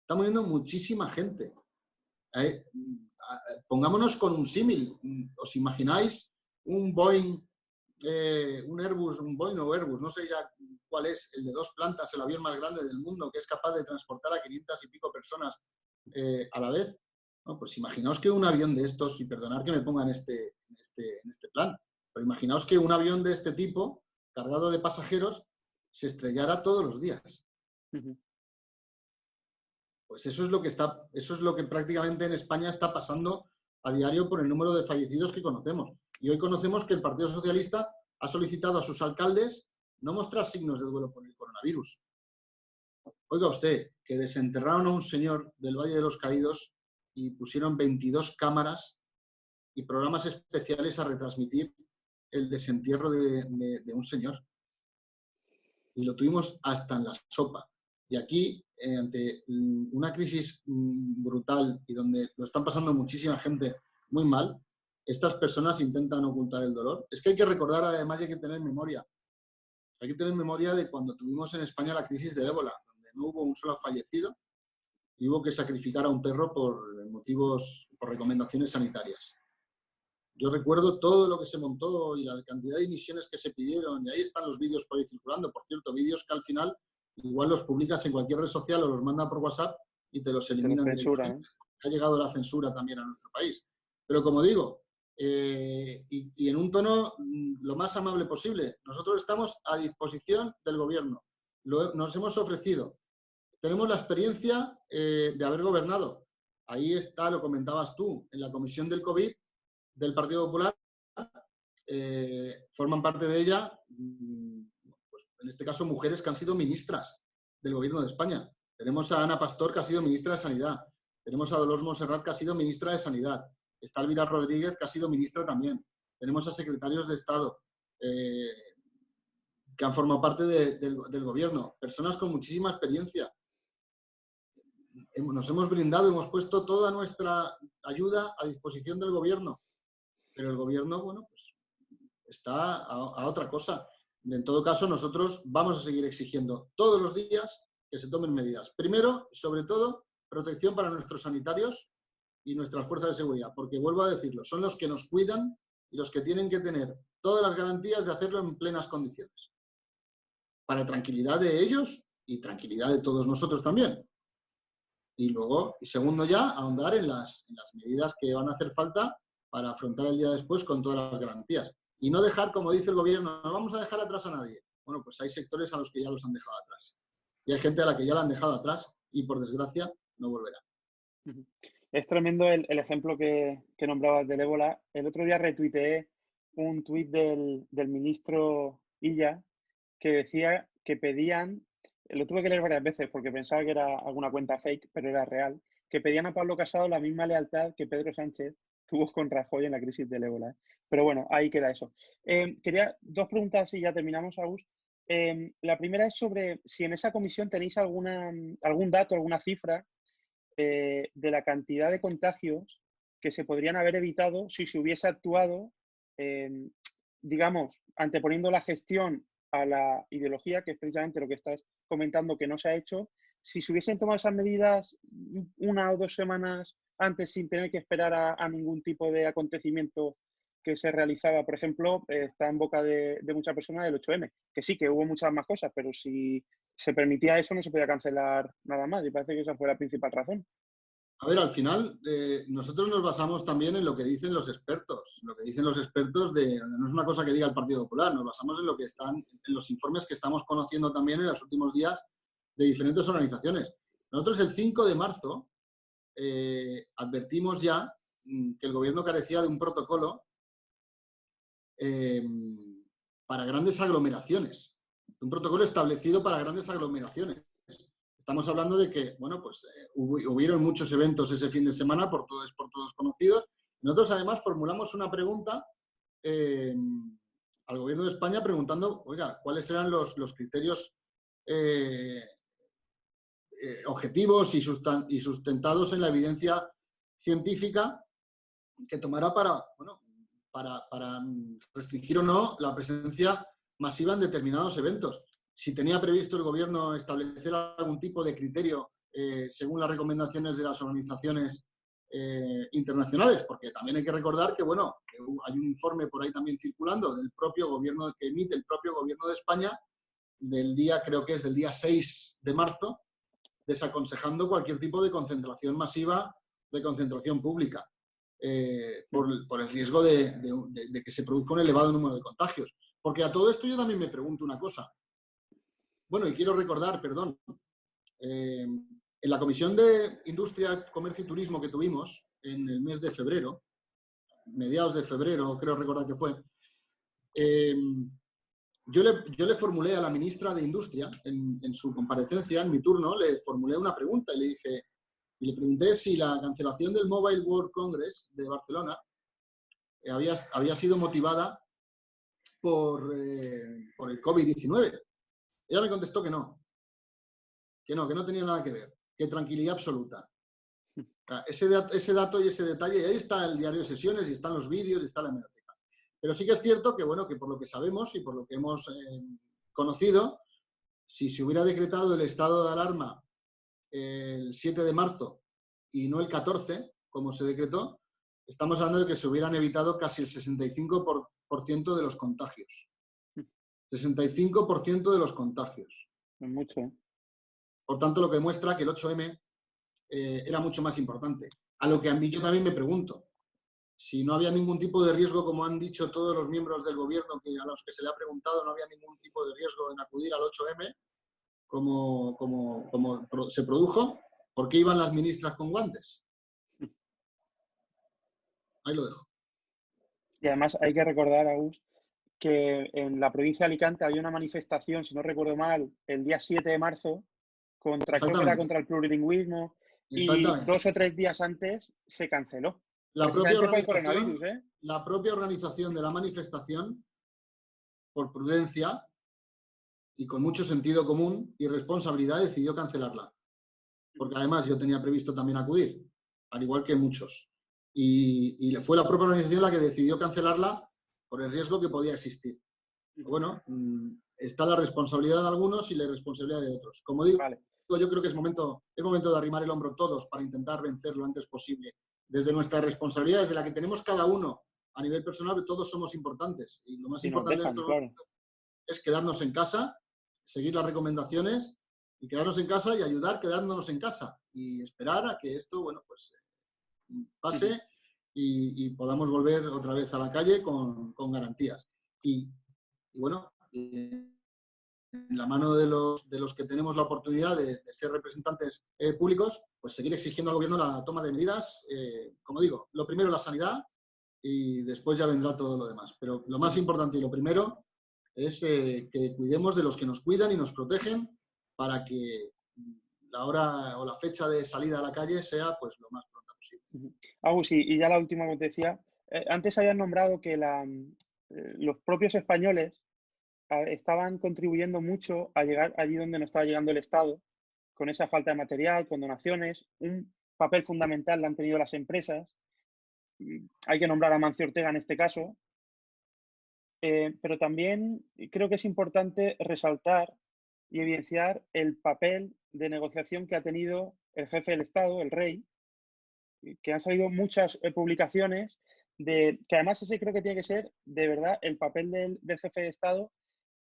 Está muriendo muchísima gente. Pongámonos con un símil. ¿Os imagináis un Boeing, un Airbus, un Boeing o Airbus, no sé ya cuál es, el de 2 plantas, el avión más grande del mundo, que es capaz de transportar a 500 y pico personas a la vez? No, pues imaginaos que un avión de estos, y perdonad que me ponga en este plan, pero imaginaos que un avión de este tipo, cargado de pasajeros, se estrellara todos los días. Pues eso es lo que prácticamente en España está pasando a diario por el número de fallecidos que conocemos. Y hoy conocemos que el Partido Socialista ha solicitado a sus alcaldes no mostrar signos de duelo por el coronavirus. Oiga usted, que desenterraron a un señor del Valle de los Caídos y pusieron 22 cámaras y programas especiales a retransmitir el desentierro de un señor. Y lo tuvimos hasta en la sopa. Y aquí, ante una crisis brutal y donde lo están pasando muchísima gente muy mal, estas personas intentan ocultar el dolor. Es que hay que recordar, además, y hay que tener memoria. Hay que tener memoria de cuando tuvimos en España la crisis de ébola, donde no hubo un solo fallecido y hubo que sacrificar a un perro por recomendaciones sanitarias. Yo recuerdo todo lo que se montó y la cantidad de emisiones que se pidieron, y ahí están los vídeos por ahí circulando. Por cierto, vídeos que al final igual los publicas en cualquier red social o los mandan por WhatsApp y te los eliminan directamente. Ha llegado la censura también a nuestro país. Pero como digo, y en un tono lo más amable posible, nosotros estamos a disposición del gobierno. Nos hemos ofrecido. Tenemos la experiencia de haber gobernado. Ahí está, lo comentabas tú, en la comisión del COVID del Partido Popular, forman parte de ella, pues, en este caso, mujeres que han sido ministras del Gobierno de España. Tenemos a Ana Pastor, que ha sido ministra de Sanidad. Tenemos a Dolors Montserrat, que ha sido ministra de Sanidad. Está Elvira Rodríguez, que ha sido ministra también. Tenemos a secretarios de Estado que han formado parte del Gobierno. Personas con muchísima experiencia. Nos hemos brindado, hemos puesto toda nuestra ayuda a disposición del Gobierno. Pero el gobierno, bueno, pues está a otra cosa. En todo caso, nosotros vamos a seguir exigiendo todos los días que se tomen medidas. Primero, sobre todo, protección para nuestros sanitarios y nuestras fuerzas de seguridad, porque vuelvo a decirlo, son los que nos cuidan y los que tienen que tener todas las garantías de hacerlo en plenas condiciones. Para tranquilidad de ellos y tranquilidad de todos nosotros también. Y luego, y segundo ya, ahondar en las medidas que van a hacer falta para afrontar el día después con todas las garantías. Y no dejar, como dice el gobierno, no vamos a dejar atrás a nadie. bueno, pues hay sectores a los que ya los han dejado atrás. Y hay gente a la que ya la han dejado atrás y, por desgracia, no volverá. Es tremendo el ejemplo que nombrabas del ébola. El otro día retuiteé un tuit del ministro Illa que decía que pedían, lo tuve que leer varias veces porque pensaba que era alguna cuenta fake, pero era real, que pedían a Pablo Casado la misma lealtad que Pedro Sánchez tuvo con Rajoy en la crisis del ébola. Pero bueno, ahí queda eso. Quería dos preguntas y ya terminamos, Agus. La primera es sobre si en esa comisión tenéis algún dato, alguna cifra de la cantidad de contagios que se podrían haber evitado si se hubiese actuado, digamos, anteponiendo la gestión a la ideología, que es precisamente lo que estás comentando que no se ha hecho. Si se hubiesen tomado esas medidas 1 o 2 semanas antes sin tener que esperar a ningún tipo de acontecimiento que se realizaba, por ejemplo, está en boca de muchas personas el 8M, que sí, que hubo muchas más cosas, pero si se permitía eso no se podía cancelar nada más y parece que esa fue la principal razón. A ver, al final, nosotros nos basamos también en lo que dicen los expertos. Lo que dicen los expertos no es una cosa que diga el Partido Popular, nos basamos en lo que están, en los informes que estamos conociendo también en los últimos días de diferentes organizaciones. Nosotros el 5 de marzo advertimos ya que el gobierno carecía de un protocolo para grandes aglomeraciones, un protocolo establecido para grandes aglomeraciones. Estamos hablando de que, bueno, pues hubieron muchos eventos ese fin de semana, por todos conocidos. Nosotros, además, formulamos una pregunta al Gobierno de España preguntando, oiga, ¿cuáles eran los criterios objetivos y sustentados en la evidencia científica que tomará para restringir o no la presencia masiva en determinados eventos? Si tenía previsto el gobierno establecer algún tipo de criterio según las recomendaciones de las organizaciones internacionales, porque también hay que recordar que, bueno, que hay un informe por ahí también circulando del propio gobierno, que emite el propio gobierno de España, creo que es del día 6 de marzo, desaconsejando cualquier tipo de concentración masiva, de concentración pública, por el riesgo de que se produzca un elevado número de contagios. Porque a todo esto yo también me pregunto una cosa. Bueno, y quiero recordar, perdón, en la Comisión de Industria, Comercio y Turismo que tuvimos en el mes de febrero, mediados de febrero, creo recordar que fue, yo le formulé a la ministra de Industria, en su comparecencia, en mi turno, le formulé una pregunta y le pregunté si la cancelación del Mobile World Congress de Barcelona había sido motivada por el COVID-19. Ella me contestó que no tenía nada que ver, que tranquilidad absoluta. Ese dato y ese detalle, y ahí está el diario de sesiones, y están los vídeos, y está la hemeroteca. Pero sí que es cierto que, bueno, que por lo que sabemos y por lo que hemos conocido, si se hubiera decretado el estado de alarma el 7 de marzo y no el 14, como se decretó, estamos hablando de que se hubieran evitado casi el 65% de los contagios. 65% de los contagios. Es mucho, ¿eh? Por tanto, lo que demuestra que el 8M era mucho más importante. A lo que a mí yo también me pregunto, si no había ningún tipo de riesgo, como han dicho todos los miembros del gobierno a los que se le ha preguntado, no había ningún tipo de riesgo en acudir al 8M, como se produjo, ¿por qué iban las ministras con guantes? Ahí lo dejo. Y además hay que recordar, Agus, que en la provincia de Alicante había una manifestación, si no recuerdo mal, el día 7 de marzo, creo que era contra el plurilingüismo, y 2 o 3 días antes se canceló. La precisamente por el coronavirus, ¿eh? La propia organización de la manifestación, por prudencia y con mucho sentido común y responsabilidad, decidió cancelarla. Porque además yo tenía previsto también acudir, al igual que muchos. Y fue la propia organización la que decidió cancelarla por el riesgo que podía existir. Bueno, está la responsabilidad de algunos y la responsabilidad de otros. Como digo, vale, yo creo que es momento de arrimar el hombro todos para intentar vencer lo antes posible. Desde nuestra responsabilidad, desde la que tenemos cada uno a nivel personal, todos somos importantes. Y lo más importante en estos momentos es quedarnos en casa, seguir las recomendaciones y quedarnos en casa y ayudar quedándonos en casa y esperar a que esto, bueno, pues pase y podamos volver otra vez a la calle con garantías. Y bueno, en la mano de los que tenemos la oportunidad de ser representantes públicos, pues seguir exigiendo al gobierno la toma de medidas. Como digo, lo primero la sanidad y después ya vendrá todo lo demás. Pero lo más importante y lo primero es que cuidemos de los que nos cuidan y nos protegen para que la hora o la fecha de salida a la calle sea pues lo más pronta posible. Agus, y ya la última que te decía, antes habías nombrado que los propios españoles estaban contribuyendo mucho a llegar allí donde no estaba llegando el Estado, con esa falta de material, con donaciones. Un papel fundamental lo han tenido las empresas. Hay que nombrar a Mancio Ortega en este caso. Pero también creo que es importante resaltar y evidenciar el papel de negociación que ha tenido el jefe del Estado, el rey, que han salido muchas publicaciones que además ese creo que tiene que ser de verdad el papel del jefe de Estado,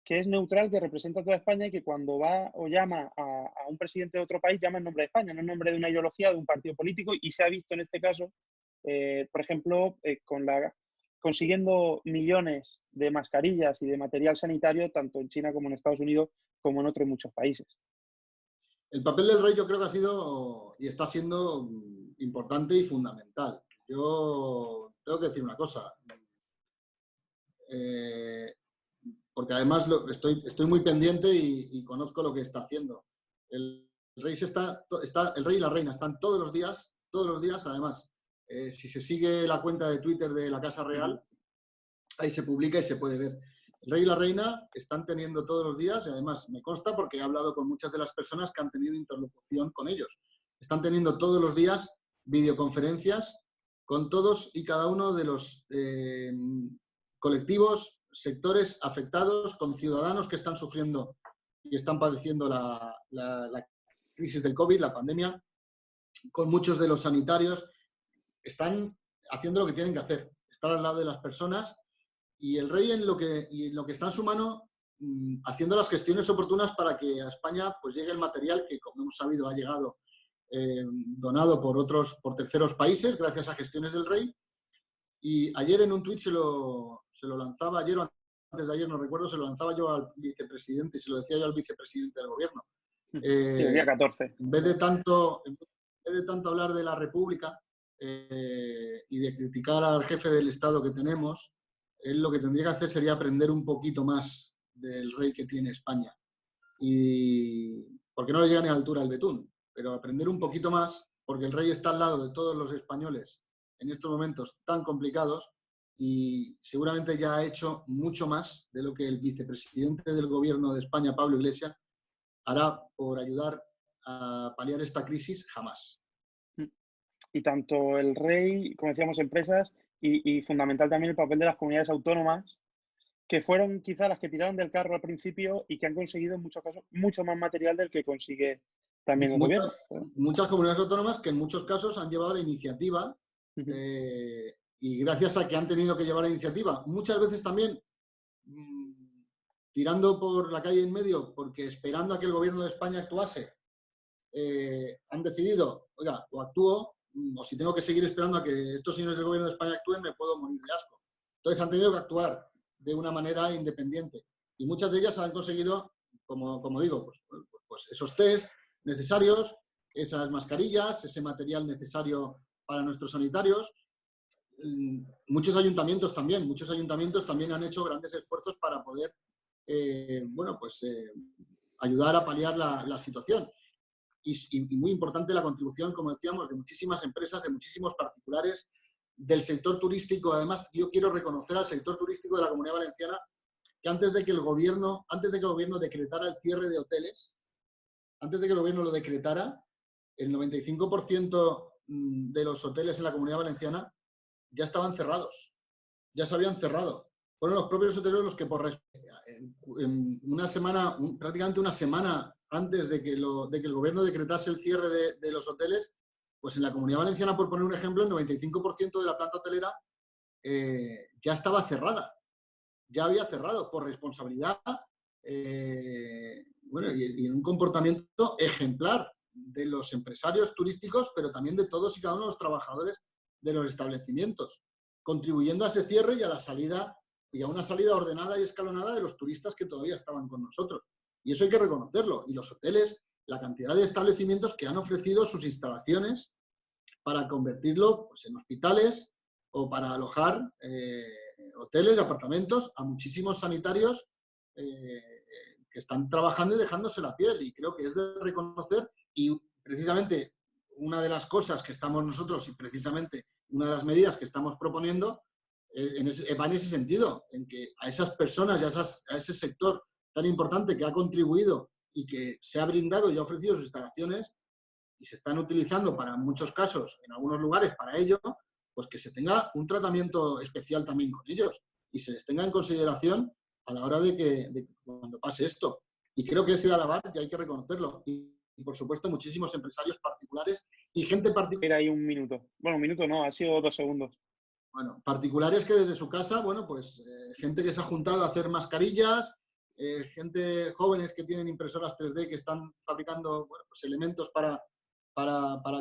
que es neutral, que representa a toda España y que cuando va o llama a un presidente de otro país llama en nombre de España, no en nombre de una ideología o de un partido político, y se ha visto en este caso, por ejemplo, consiguiendo millones de mascarillas y de material sanitario tanto en China como en Estados Unidos como en otros muchos países. El papel del rey yo creo que ha sido y está siendo importante y fundamental. Yo tengo que decir una cosa, porque además estoy muy pendiente y conozco lo que está haciendo. El rey y la reina están todos los días, además, si se sigue la cuenta de Twitter de la Casa Real, ahí se publica y se puede ver. El rey y la reina están teniendo todos los días, y además me consta porque he hablado con muchas de las personas que han tenido interlocución con ellos. Están teniendo todos los días videoconferencias con todos y cada uno de los colectivos, sectores afectados, con ciudadanos que están sufriendo y están padeciendo la crisis del COVID, la pandemia, con muchos de los sanitarios. Están haciendo lo que tienen que hacer, estar al lado de las personas, y el rey en lo que está en su mano, haciendo las gestiones oportunas para que a España pues llegue el material que, como hemos sabido, ha llegado donado por terceros países gracias a gestiones del rey. Y ayer en un tuit se lo lanzaba, ayer o antes de ayer, no recuerdo, se lo lanzaba yo al vicepresidente, y se lo decía yo al vicepresidente del gobierno. El día 14. En vez de tanto hablar de la República y de criticar al jefe del Estado que tenemos, él lo que tendría que hacer sería aprender un poquito más del rey que tiene España. Y porque no le llega ni a la altura del betún, pero aprender un poquito más, porque el rey está al lado de todos los españoles en estos momentos tan complicados, y seguramente ya ha hecho mucho más de lo que el vicepresidente del gobierno de España, Pablo Iglesias, hará por ayudar a paliar esta crisis jamás. Y tanto el rey, como decíamos, empresas, y fundamental también el papel de las comunidades autónomas, que fueron quizá las que tiraron del carro al principio y que han conseguido en muchos casos mucho más material del que consigue también el gobierno. Muchas comunidades autónomas que en muchos casos han llevado la iniciativa y gracias a que han tenido que llevar la iniciativa, muchas veces también tirando por la calle en medio, porque esperando a que el gobierno de España actuase, han decidido, oiga, o actúo, o si tengo que seguir esperando a que estos señores del gobierno de España actúen, me puedo morir de asco. Entonces han tenido que actuar de una manera independiente. Y muchas de ellas han conseguido, como digo, pues esos test necesarios, esas mascarillas, ese material necesario para nuestros sanitarios. Muchos ayuntamientos también han hecho grandes esfuerzos para poder ayudar a paliar la situación. Y muy importante la contribución, como decíamos, de muchísimas empresas, de muchísimos particulares, del sector turístico. Además, yo quiero reconocer al sector turístico de la Comunidad Valenciana, que antes de que el gobierno decretara el cierre de hoteles, antes de que el gobierno lo decretara, el 95% de los hoteles en la Comunidad Valenciana ya estaban cerrados, ya se habían cerrado. Fueron los propios hoteleros los que prácticamente una semana antes de que el gobierno decretase el cierre de los hoteles, pues en la Comunidad Valenciana, por poner un ejemplo, el 95% de la planta hotelera ya estaba cerrada, ya había cerrado por responsabilidad y un comportamiento ejemplar de los empresarios turísticos, pero también de todos y cada uno de los trabajadores de los establecimientos, contribuyendo a ese cierre y a la salida, y a una salida ordenada y escalonada de los turistas que todavía estaban con nosotros. Y eso hay que reconocerlo. Y los hoteles, la cantidad de establecimientos que han ofrecido sus instalaciones para convertirlo pues, en hospitales o para alojar hoteles y apartamentos a muchísimos sanitarios que están trabajando y dejándose la piel. Y creo que es de reconocer, y precisamente una de las cosas que estamos nosotros y precisamente una de las medidas que estamos proponiendo va en ese sentido, en que a esas personas y a ese sector tan importante que ha contribuido y que se ha brindado y ha ofrecido sus instalaciones y se están utilizando para muchos casos, en algunos lugares, para ello, pues que se tenga un tratamiento especial también con ellos y se les tenga en consideración a la hora de cuando pase esto. Y creo que es de alabar y hay que reconocerlo. Y por supuesto, muchísimos empresarios particulares y gente particular. Mira, ahí un minuto. Bueno, un minuto no, ha sido 2 segundos. Bueno, particulares que desde su casa, bueno, pues gente que se ha juntado a hacer mascarillas, gente jóvenes que tienen impresoras 3D que están fabricando bueno, pues elementos para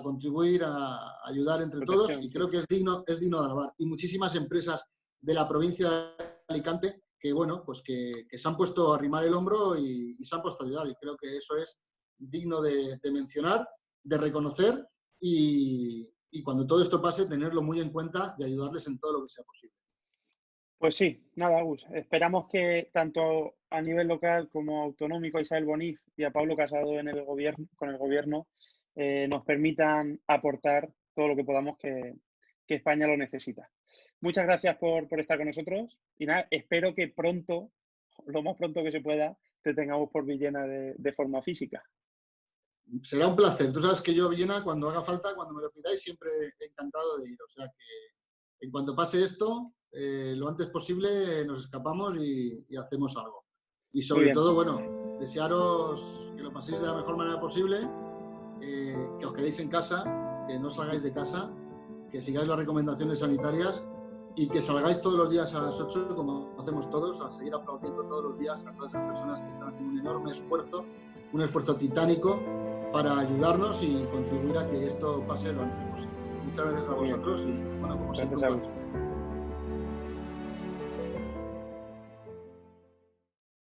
contribuir a ayudar entre todos, y creo que es digno de alabar. Y muchísimas empresas de la provincia de Alicante que, bueno, pues que se han puesto a arrimar el hombro y se han puesto a ayudar, y creo que eso es digno de mencionar, de reconocer y cuando todo esto pase, tenerlo muy en cuenta y ayudarles en todo lo que sea posible. Pues sí, nada, Agus. Esperamos que tanto a nivel local como autonómico, a Isabel Bonif y a Pablo Casado en el gobierno, con el gobierno, nos permitan aportar todo lo que podamos, que España lo necesita. Muchas gracias por estar con nosotros y nada, espero que pronto, lo más pronto que se pueda, te tengamos por Villena de forma física. Será un placer. Tú sabes que yo, Villena, cuando haga falta, cuando me lo pidáis, siempre encantado de ir. O sea que en cuanto pase esto, lo antes posible nos escapamos y hacemos algo. Y sobre todo, bueno, desearos que lo paséis de la mejor manera posible, que os quedéis en casa, que no salgáis de casa, que sigáis las recomendaciones sanitarias y que salgáis todos los días a las 8, como hacemos todos, a seguir aplaudiendo todos los días a todas esas personas que están haciendo un enorme esfuerzo, un esfuerzo titánico para ayudarnos y contribuir a que esto pase lo antes posible. Muchas gracias a vosotros y, bueno, como siempre,